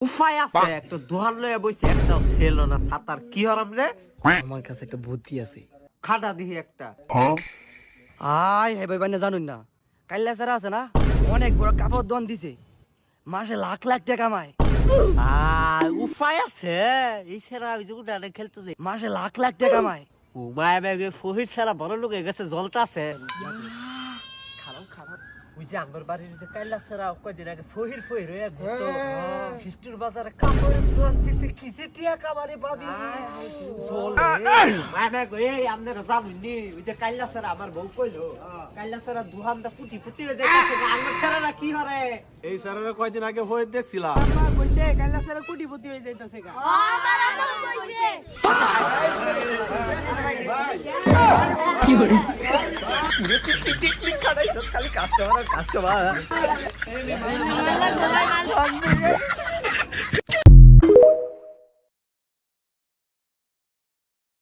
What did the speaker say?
উপায় আছে একটা দোহান লয়ে বইছে একটা ছিল না সাতার কি হরাম রে আমার কাছে একটা বুদ্ধি আছে। খাটা দিহি একটা আয় হে ভাই বানে জানুন না, কাইল্লা স্যার আছে না, অনেক বড় কাপড় দোকান দিছে, মাসে লাখ লাখ টাকা কামায়। উপায় আছে এই সেরা ওই যে উঠানে খেলতেছে মাসে লাখ লাখ টাকা কামায়। ও মায়া ব্যাগে ফহির সেরা বড় লোক হয়ে গেছে জলটা আছে খারাপ খারাপ ওই যে আমার বাড়ির যে কাইলা সেরা কয়দিন আগে ফহির ফহির হয়ে ঘুরতো খিস্টুর বাজারে কাপড়ের দোকান দিছে কি যে টিয়া কামারে ভাবি মায়া ব্যাগ এই আপনারা জানুননি ওই যে কাইলা সেরা আমার বউ কইলো কাইলা সেরা দুহানটা ফুটি ফুটি হয়ে যায় আমার সেরারা কি হরে এই স্যারের কয়দিন আগে হয়ে দেখছিলাম কইছে কাইলা সেরা কোটিপতি হয়ে যাইতাছে গা খালি কাস্টমার কাস্টমার